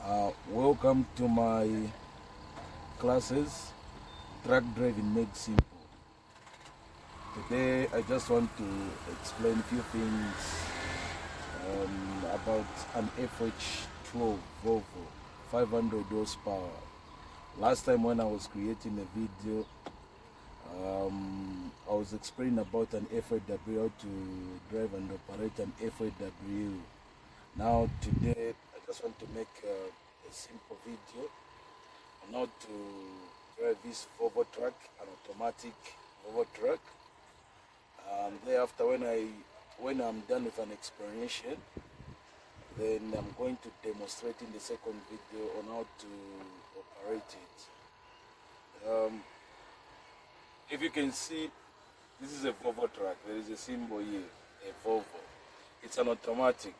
Welcome to my classes, Truck Driving Made Simple. Today I just want to explain a few things about an FH12 Volvo 500 horsepower. Last time when I was creating a video, I was explaining about an FH12, how to drive and operate an FH12. Now today I just want to make a simple video on how to drive this Volvo truck, an automatic Volvo truck. Thereafter, when I'm done with an explanation, then I'm going to demonstrate in the second video on how to operate it. If you can see, this is a Volvo truck. There is a symbol here, a Volvo. It's an automatic.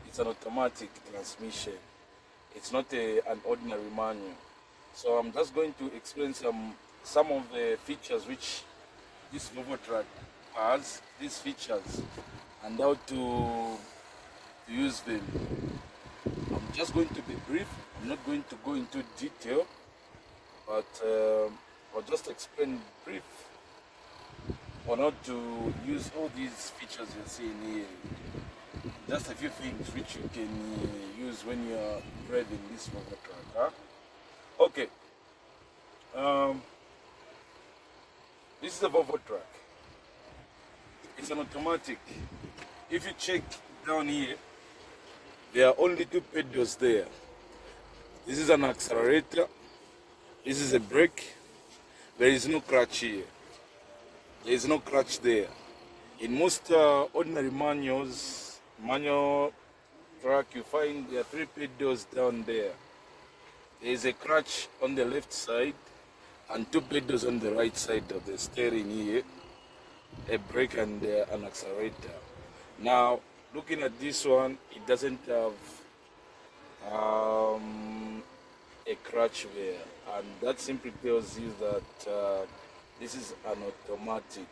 It's an automatic transmission. It's not an ordinary manual. So I'm just going to explain some of the features which this Volvo truck has, these features, and how to use them. I'm just going to be brief. I'm not going to go into detail, but I'll just explain brief on how to use all these features you're seeing here. Just a few things which you can use when you're driving this Volvo truck. Huh? Okay. This is a Volvo truck. It's an automatic. If you check down here, there are only two pedals there. This is an accelerator. This is a brake. There is no clutch here. There is no clutch there. In most ordinary manual truck, you find there are three pedals down there. There is a clutch on the left side and two pedals on the right side of the steering here, a brake and an accelerator. Now, looking at this one, it doesn't have a clutch there, and that simply tells you that this is an automatic.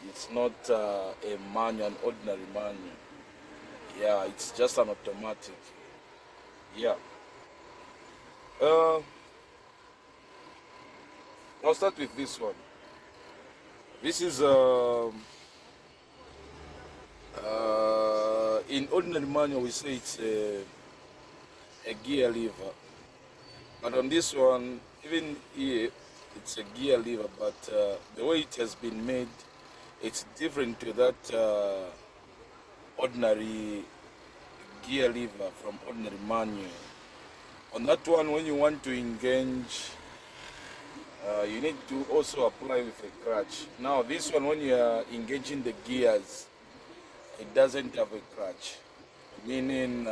It's not a manual, an ordinary manual. Yeah, it's just an automatic. Yeah. I'll start with this one. This is in ordinary manual we say it's a gear lever, but on this one, even here, it's a gear lever, but the way it has been made, it's different to that ordinary gear lever from ordinary manual. On that one, when you want to engage, you need to also apply with a clutch. Now this one, when you are engaging the gears, it doesn't have a clutch, meaning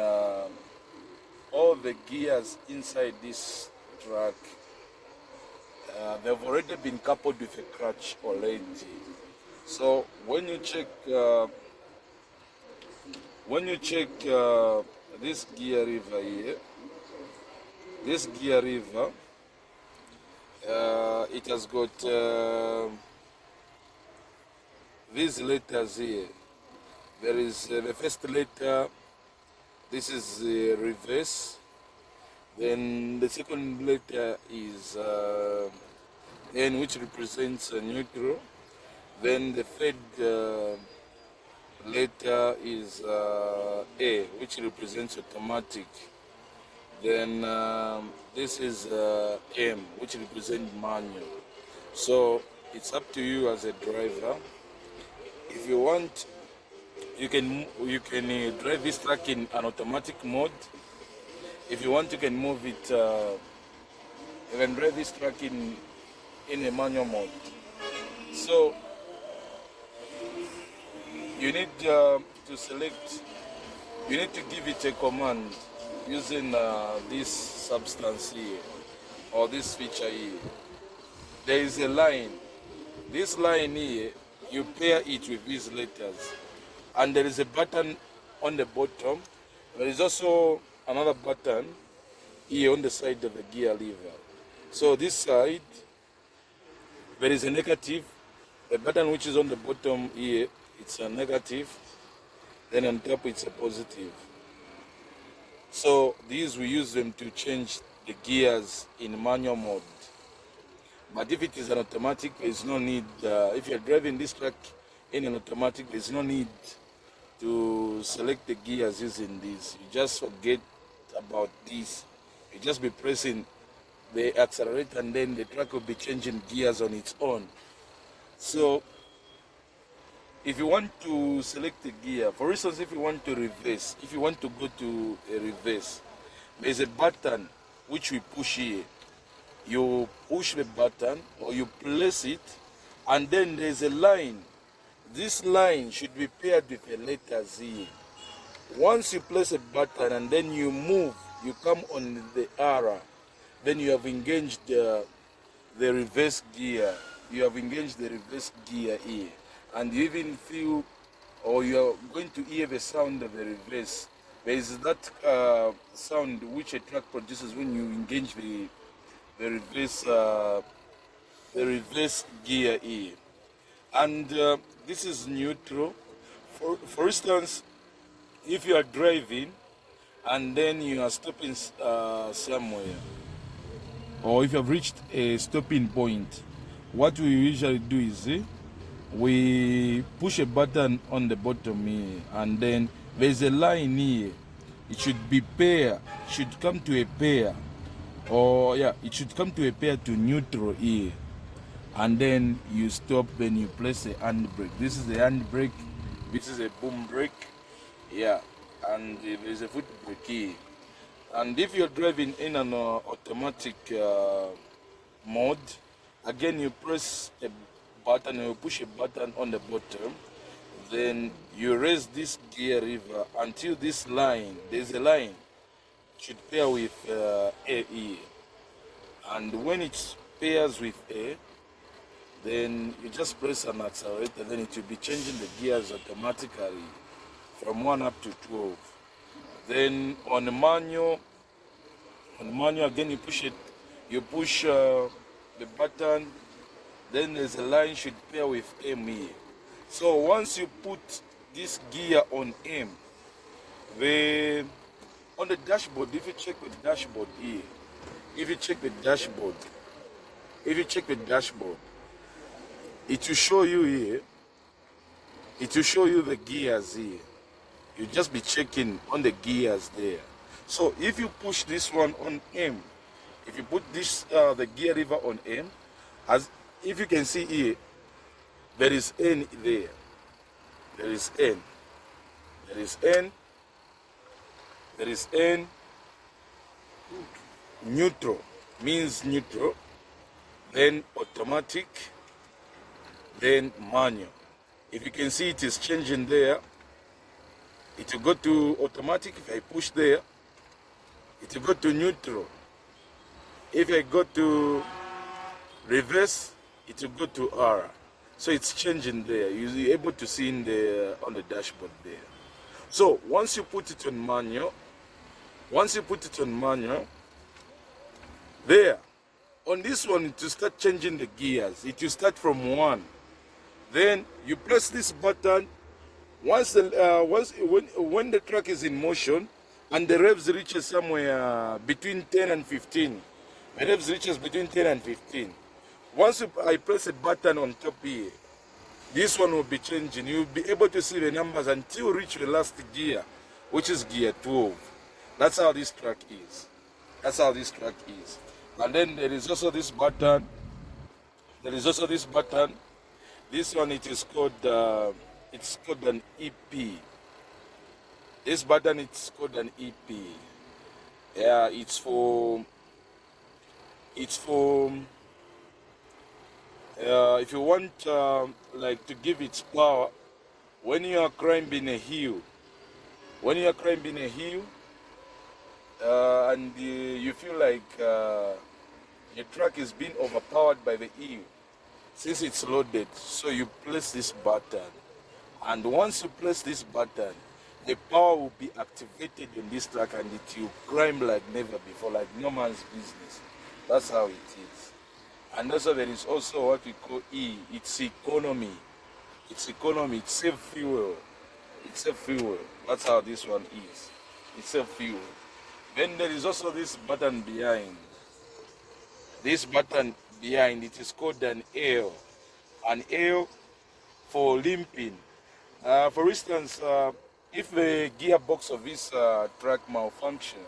all the gears inside this truck, they've already been coupled with a clutch already. So when you check this gear lever here, this gear lever, it has got these letters here. There is the first letter, this is the reverse. Then the second letter is N, which represents a neutral. Then the third letter is A, which represents automatic. Then this is M, which represents manual. So it's up to you as a driver. If you want, you can drive this truck in an automatic mode. If you want, you can move it. You can drive this truck in a manual mode. So you need to select. You need to give it a command using this substance here, or this feature here. There is a line. This line here, you pair it with these letters. And there is a button on the bottom. There is also another button here on the side of the gear lever. So this side, there is a negative. The button which is on the bottom here, it's a negative. Then on top it's a positive. So these we use them to change the gears in manual mode. But if it is an automatic, there's no need. If you're driving this truck in an automatic, there's no need to select the gears using this. You just forget about this. You just be pressing the accelerator and then the truck will be changing gears on its own. So if you want to select the gear, for instance, if you want to reverse, if you want to go to a reverse, there's a button which we push here. You push the button or you place it, and then there's a line. This line should be paired with a letter Z. Once you place a button and then you move, you come on the arrow, then you have engaged the reverse gear. You have engaged the reverse gear here. And you even feel, or you're going to hear the sound of the reverse. There is that sound which a truck produces when you engage the reverse gear here. And this is neutral. For instance, if you are driving and then you are stopping somewhere, or if you have reached a stopping point, what we usually do is we push a button on the bottom here, and then there's a line here. It should be pair, should come to a pair, or yeah, it should come to a pair to neutral here, and then you stop, then you place the handbrake. This is the handbrake, this is a boom brake, yeah, and there's a foot brake here. And if you're driving in an automatic mode, again you press a button, you push a button on the bottom, then you raise this gear lever until this line, there's a line, should pair with A. And when it pairs with A, then you just press an accelerator, then it will be changing the gears automatically from 1 up to 12. Then on the manual again you push it, you push the button, then there's a line should pair with M here. So once you put this gear on M, on the dashboard, if you check the dashboard here, if you check the dashboard, it will show you here, it will show you the gears here. You just be checking on the gears there. So if you push this one on M, if you put this the gear lever on M, as if you can see here, there is N there. There is N. There is N. There is N. Neutral means neutral. Then automatic. Then manual. If you can see, it is changing there. It will go to automatic. If I push there, it will go to neutral. If I go to reverse, it will go to R. So it's changing there. You're able to see in the on the dashboard there. So once you put it on manual, there, on this one to start changing the gears, it will start from 1. Then you press this button. When the truck is in motion and the revs reaches somewhere between 10 and 15, the revs reaches between 10 and 15. Once I press a button on top here, this one will be changing. You'll be able to see the numbers until you reach the last gear, which is gear 12. That's how this truck is. That's how this truck is. And then there is also this button. This one, it is called an EP. This button, it's called an EP. Yeah, it's for if you want like to give it power when you are climbing a hill. And you feel like your truck is being overpowered by the hill, since it's loaded, so you place this button, and once you place this button, the power will be activated in this truck and it will climb like never before, like no man's business. That's how it is. And also there is also what we call E. It's economy. It's save fuel. That's how this one is. It's save fuel. Then there is also this button behind. This button behind, it is called an L. An L for limping. For instance, if the gearbox of this truck malfunction,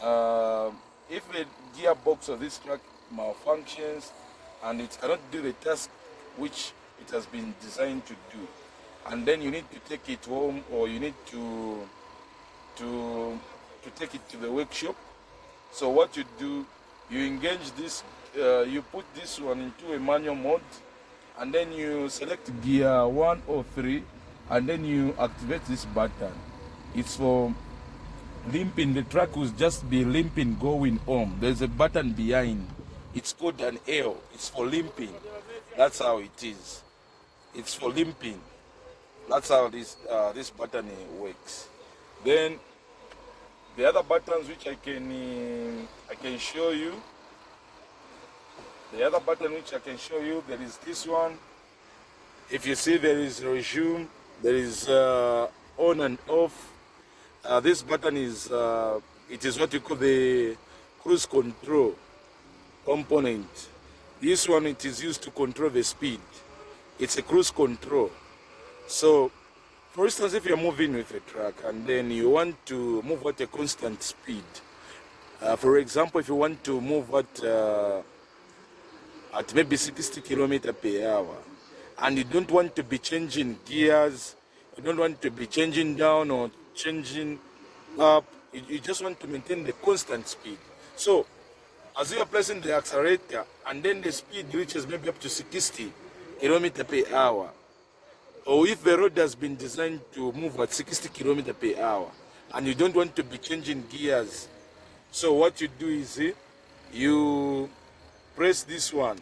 uh, if the gearbox of this truck malfunctions and it cannot do the task which it has been designed to do, and then you need to take it home, or you need to take it to the workshop. So what you do, you engage this, you put this one into a manual mode, and then you select gear 1 or 3, and then you activate this button. It's for limping. The truck will just be limping going home. There's a button behind. It's called an L. It's for limping. That's how it is. It's for limping. That's how this button works. Then the other buttons which I can show you. The other button which I can show you, there is this one. If you see, there is resume, there is on and off. This button is it is what you call the cruise control component. This one, it is used to control the speed. It's a cruise control. So, for instance, if you're moving with a truck and then you want to move at a constant speed, for example, if you want to move at maybe 60 km per hour, and you don't want to be changing gears, you don't want to be changing down or changing up, you just want to maintain the constant speed. So, as you are pressing the accelerator and then the speed reaches maybe up to 60 km per hour, or if the road has been designed to move at 60 km per hour and you don't want to be changing gears, so what you do is you press this one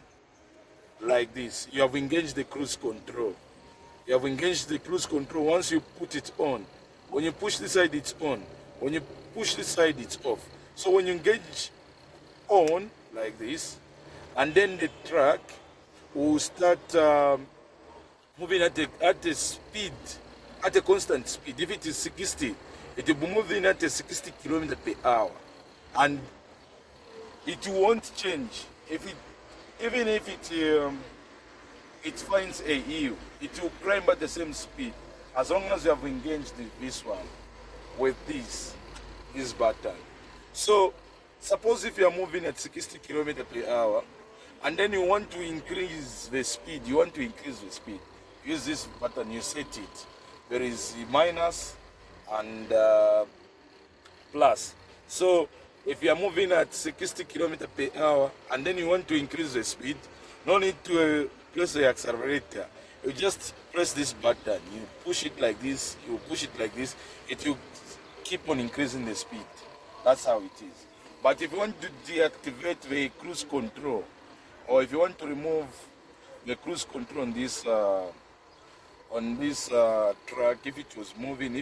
like this. You have engaged the cruise control. You have engaged the cruise control. Once you put it on, when you push this side, it's on. When you push this side, it's off. So when you engage on like this, and then the truck will start moving at a speed, at a constant speed. If it is 60, it will be moving at a 60 km per hour, and it won't change. Even if it finds a hill, it will climb at the same speed, as long as you have engaged this one with this button. So suppose if you are moving at 60 km per hour and then you want to increase the speed, use this button, you set it. There is minus and plus. So if you are moving at 60 km per hour and then you want to increase the speed, no need to press the accelerator. You just press this button, you push it like this, you push it like this, it will keep on increasing the speed. That's how it is. But if you want to deactivate the cruise control, or if you want to remove the cruise control on this truck, if it was moving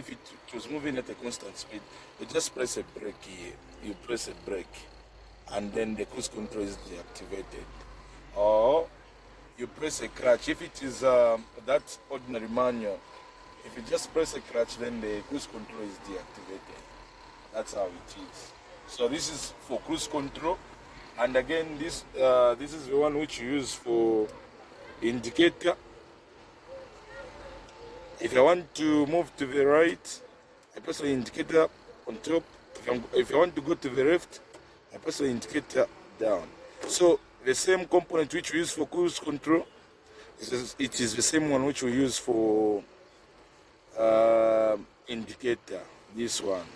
at a constant speed, you just press a brake here. You press a brake, and then the cruise control is deactivated. Or you press a clutch. If it is that ordinary manual, if you just press a clutch, then the cruise control is deactivated. That's how it is. So this is for cruise control, and again this is the one which you use for indicator. If I want to move to the right, I press the indicator on top. If I want to go to the left, I press the indicator down. So the same component which we use for cruise control, it is the same one which we use for indicator. This one,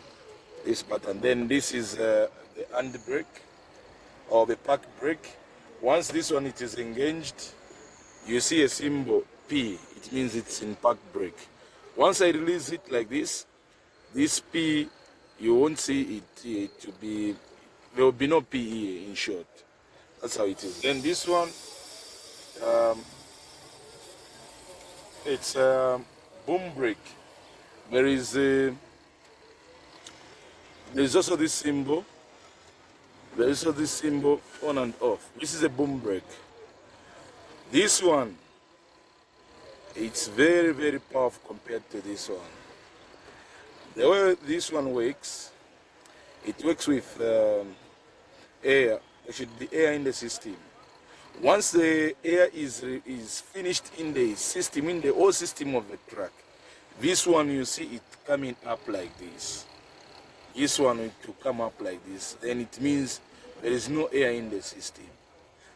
this button. Then this is the handbrake or the park brake. Once this one it is engaged, you see a symbol P. It means it's in park brake. Once I release it like this P, you won't see it to be. There will be no P here, in short. That's how it is. Then this one, it's a boom brake. There is also this symbol. There is also this symbol on and off. This is a boom brake. This one, it's very, very powerful compared to this one. The way this one works, It works with air. There should be air in the system. Once the air is finished in the system, in the whole system of the truck, this one you see it coming up like this. This one will come up like this. Then it means there is no air in the system.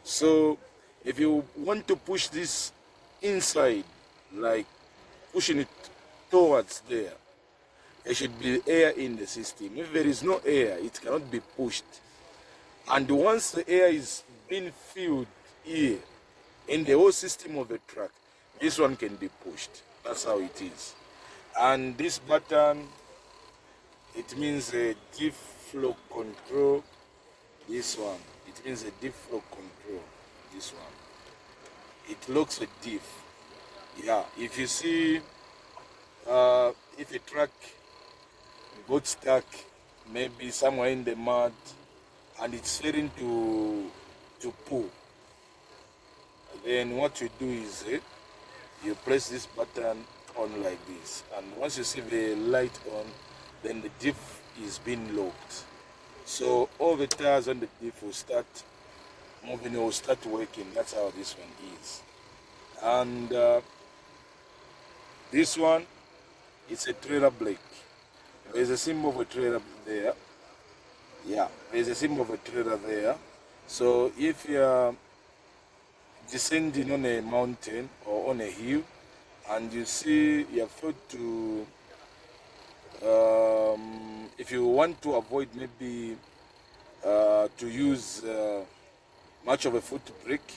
So if you want to push this inside, like pushing it towards there should be air in the system. If there is no air, it cannot be pushed. And once the air is being filled here in the whole system of the truck, this one can be pushed. That's how it is. And this button, it means a deep flow control. This one, it means a deep flow control. This one, it looks a diff. Yeah, if you see, if a truck got stuck maybe somewhere in the mud and it's failing to pull, then what you do is you press this button on like this, and once you see the light on, then the diff is being locked. So all the tires on the diff will start moving, will start working. That's how this one is. And this one, it's a trailer brake. There's a symbol of a trailer there. Yeah, there's a symbol of a trailer there. So if you're descending on a mountain or on a hill and you see you have to, if you want to avoid maybe to use much of a foot brake,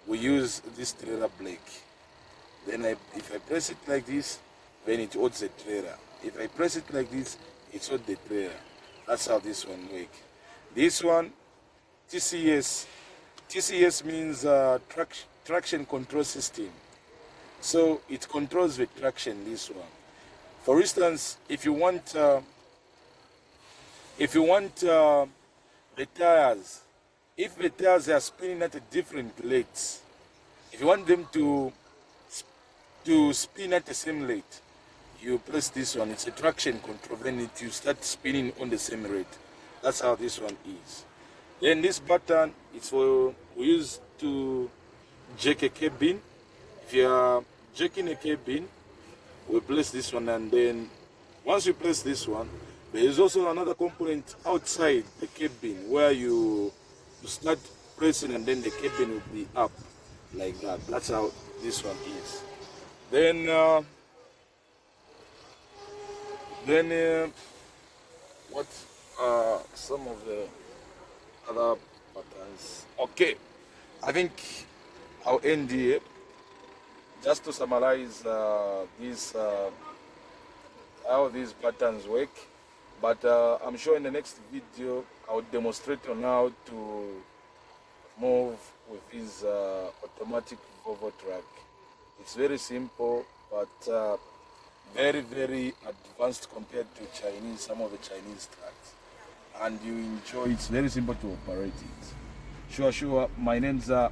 we use this trailer brake. Then if I press it like this, then it holds the trailer. If I press it like this, it holds the trailer. That's how this one works. This one, TCS. TCS means traction control system. So it controls the traction, this one. For instance, if you want the tires, if the tires are spinning at a different rates, if you want them to spin at the same rate, you press this one. It's a traction control. Then you start spinning on the same rate. That's how this one is. Then this button is for we use to jack a cabin. If you are jacking a cabin, we place this one, and then once you press this one, there is also another component outside the cabin where you start pressing, and then the cabin will be up like that. That's how this one is. Then what some of the other buttons? Okay, I think I'll end here. Just to summarize how these buttons work, but I'm sure in the next video I'll demonstrate on how to move with this automatic Volvo truck. It's very simple, but very, very advanced compared to Chinese, some of the Chinese trucks. And you enjoy, it's very simple to operate it. Sure. My name's Ona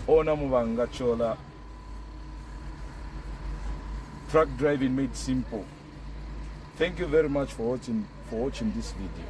Muvanga Chola. Truck driving made simple. Thank you very much for watching this video.